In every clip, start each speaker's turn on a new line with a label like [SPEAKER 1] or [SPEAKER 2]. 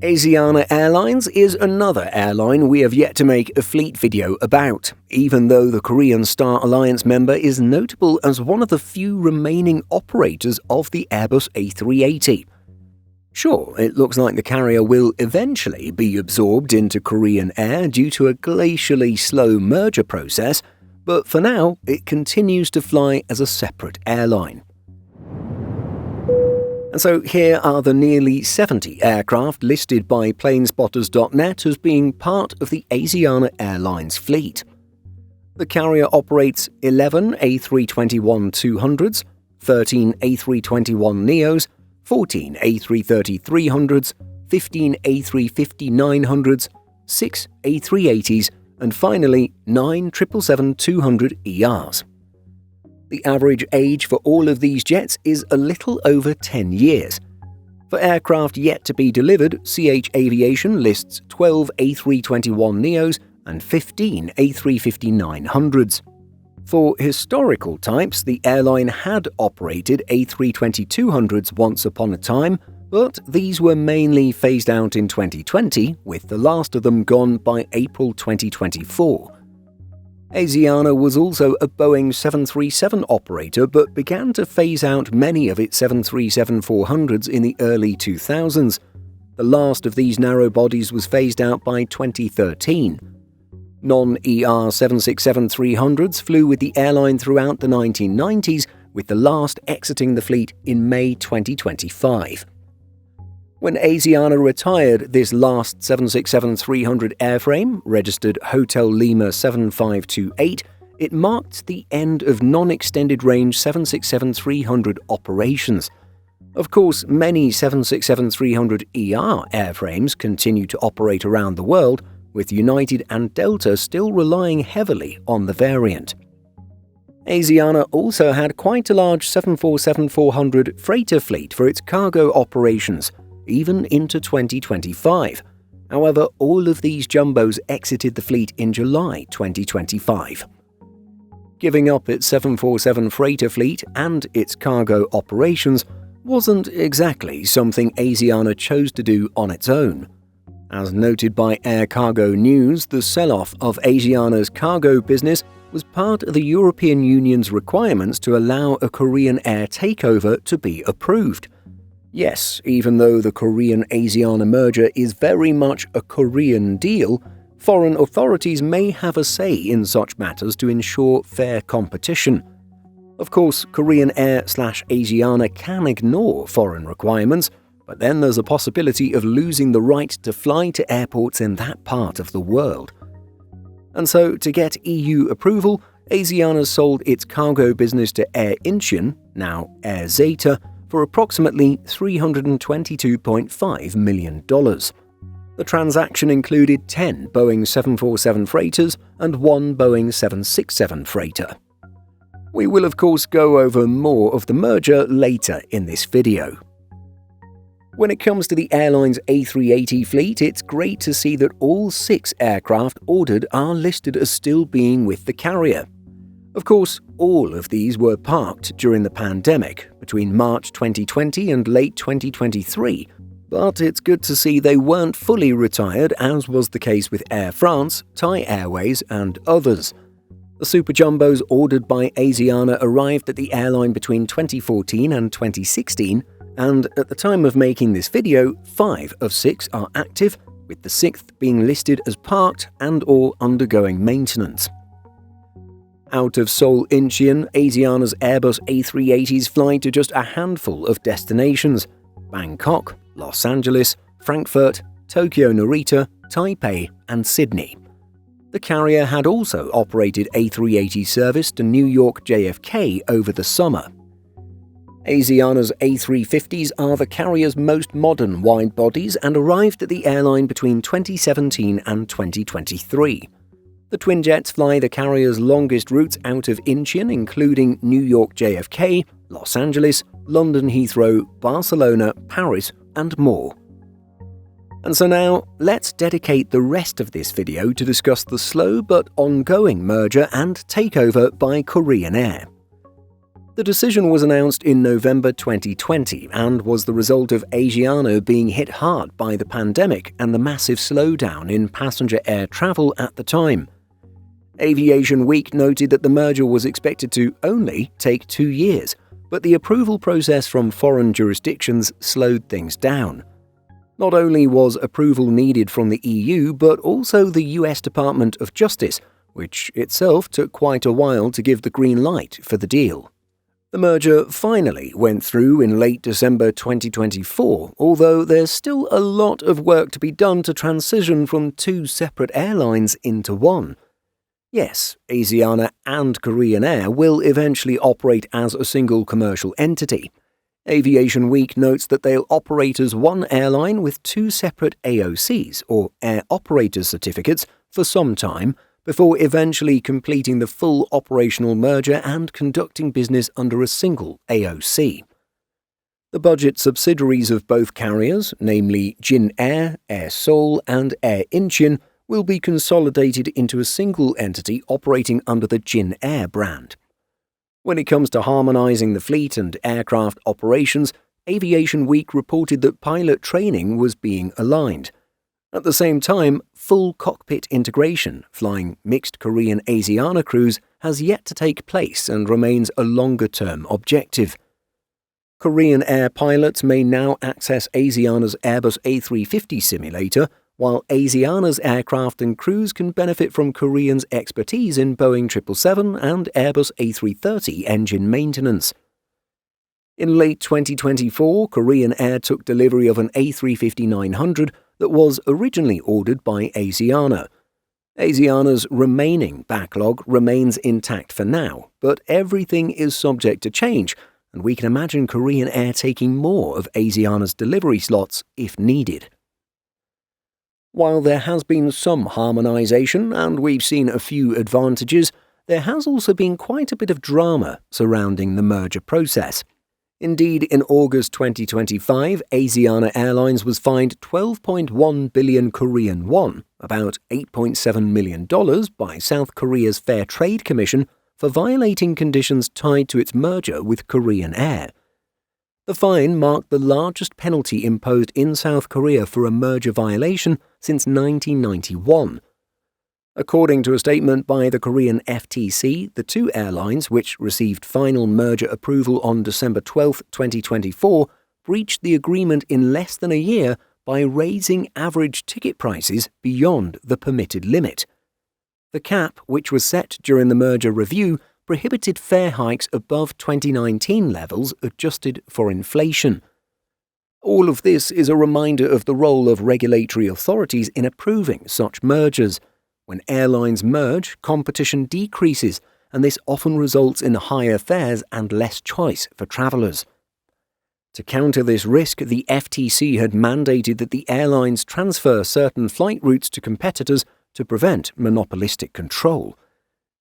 [SPEAKER 1] Asiana Airlines is another airline we have yet to make a fleet video about, even though the Korean Star Alliance member is notable as one of the few remaining operators of the Airbus A380. Sure, it looks like the carrier will eventually be absorbed into Korean Air due to a glacially slow merger process, but for now it continues to fly as a separate airline. And so here are the nearly 70 aircraft listed by Planespotters.net as being part of the Asiana Airlines fleet. The carrier operates 11 A321-200s, 13 A321neos, 14 A330-300s, 15 A350-900s, 6 A380s, and finally 9 777-200ERs. The average age for all of these jets is a little over 10 years. For aircraft yet to be delivered, CH Aviation lists 12 A321neos and 15 A350-900s. For historical types, the airline had operated A320-200s once upon a time, but these were mainly phased out in 2020, with the last of them gone by April 2024. Asiana was also a Boeing 737 operator but began to phase out many of its 737-400s in the early 2000s. The last of these narrow bodies was phased out by 2013. Non-ER 767-300s flew with the airline throughout the 1990s, with the last exiting the fleet in May 2025. When Asiana retired this last 767-300 airframe, registered Hotel Lima 7528, it marked the end of non-extended range 767-300 operations. Of course, many 767-300ER airframes continue to operate around the world, with United and Delta still relying heavily on the variant. Asiana also had quite a large 747-400 freighter fleet for its cargo operations, even into 2025. However, all of these jumbos exited the fleet in July 2025. Giving up its 747 freighter fleet and its cargo operations wasn't exactly something Asiana chose to do on its own. As noted by Air Cargo News, the sell-off of Asiana's cargo business was part of the European Union's requirements to allow a Korean Air takeover to be approved. Yes, even though the Korean-Asiana merger is very much a Korean deal, foreign authorities may have a say in such matters to ensure fair competition. Of course, Korean Air/Asiana can ignore foreign requirements, but then there's a possibility of losing the right to fly to airports in that part of the world. And so, to get EU approval, Asiana sold its cargo business to Air Incheon, now Air Zeta, for approximately $322.5 million. The transaction included 10 Boeing 747 freighters and 1 Boeing 767 freighter. We will of course go over more of the merger later in this video. When it comes to the airline's A380 fleet, it's great to see that all 6 aircraft ordered are listed as still being with the carrier. Of course, all of these were parked during the pandemic, between March 2020 and late 2023, but it's good to see they weren't fully retired, as was the case with Air France, Thai Airways, and others. The Super Jumbos ordered by Asiana arrived at the airline between 2014 and 2016, and at the time of making this video, 5 of 6 are active, with the 6th being listed as parked and/or undergoing maintenance. Out of Seoul Incheon, Asiana's Airbus A380s fly to just a handful of destinations: Bangkok, Los Angeles, Frankfurt, Tokyo Narita, Taipei, and Sydney. The carrier had also operated A380 service to New York JFK over the summer. Asiana's A350s are the carrier's most modern wide-bodies and arrived at the airline between 2017 and 2023. The twin jets fly the carrier's longest routes out of Incheon, including New York JFK, Los Angeles, London Heathrow, Barcelona, Paris, and more. And so now, let's dedicate the rest of this video to discuss the slow but ongoing merger and takeover by Korean Air. The decision was announced in November 2020 and was the result of Asiana being hit hard by the pandemic and the massive slowdown in passenger air travel at the time. Aviation Week noted that the merger was expected to only take 2 years, but the approval process from foreign jurisdictions slowed things down. Not only was approval needed from the EU, but also the US Department of Justice, which itself took quite a while to give the green light for the deal. The merger finally went through in late December 2024, although there's still a lot of work to be done to transition from 2 separate airlines into one. Yes, Asiana and Korean Air will eventually operate as a single commercial entity. Aviation Week notes that they'll operate as one airline with 2 separate AOCs, or Air Operators Certificates, for some time, before eventually completing the full operational merger and conducting business under a single AOC. The budget subsidiaries of both carriers, namely Jin Air, Air Seoul and Air Incheon, will be consolidated into a single entity operating under the Jin Air brand. When it comes to harmonizing the fleet and aircraft operations, Aviation Week reported that pilot training was being aligned. At the same time, full cockpit integration, flying mixed Korean Asiana crews, has yet to take place and remains a longer-term objective. Korean Air pilots may now access Asiana's Airbus A350 simulator, while Asiana's aircraft and crews can benefit from Korean's expertise in Boeing 777 and Airbus A330 engine maintenance. In late 2024, Korean Air took delivery of an A350-900 that was originally ordered by Asiana. Asiana's remaining backlog remains intact for now, but everything is subject to change, and we can imagine Korean Air taking more of Asiana's delivery slots if needed. While there has been some harmonization and we've seen a few advantages, there has also been quite a bit of drama surrounding the merger process. Indeed, in August 2025, Asiana Airlines was fined 12.1 billion Korean won, about $8.7 million, by South Korea's Fair Trade Commission for violating conditions tied to its merger with Korean Air. The fine marked the largest penalty imposed in South Korea for a merger violation since 1991. According to a statement by the Korean FTC, the 2 airlines, which received final merger approval on December 12, 2024, breached the agreement in less than a year by raising average ticket prices beyond the permitted limit. The cap, which was set during the merger review, prohibited fare hikes above 2019 levels adjusted for inflation. All of this is a reminder of the role of regulatory authorities in approving such mergers. When airlines merge, competition decreases, and this often results in higher fares and less choice for travellers. To counter this risk, the FTC had mandated that the airlines transfer certain flight routes to competitors to prevent monopolistic control.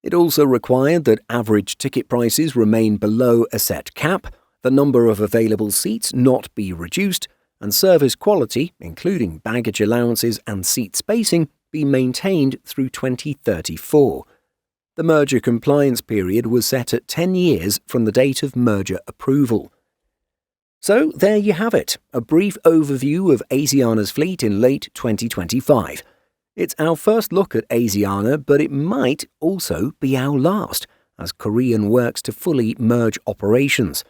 [SPEAKER 1] It also required that average ticket prices remain below a set cap, the number of available seats not be reduced, and service quality, including baggage allowances and seat spacing, be maintained through 2034. The merger compliance period was set at 10 years from the date of merger approval. So there you have it, a brief overview of Asiana's fleet in late 2025. It's our first look at Asiana, but it might also be our last, as Korean works to fully merge operations.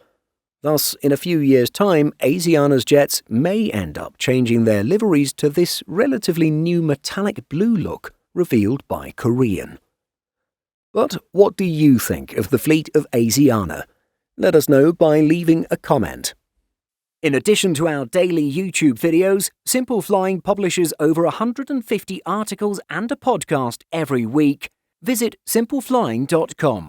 [SPEAKER 1] Thus, in a few years' time, Asiana's jets may end up changing their liveries to this relatively new metallic blue look revealed by Korean. But what do you think of the fleet of Asiana? Let us know by leaving a comment. In addition to our daily YouTube videos, Simple Flying publishes over 150 articles and a podcast every week. Visit simpleflying.com.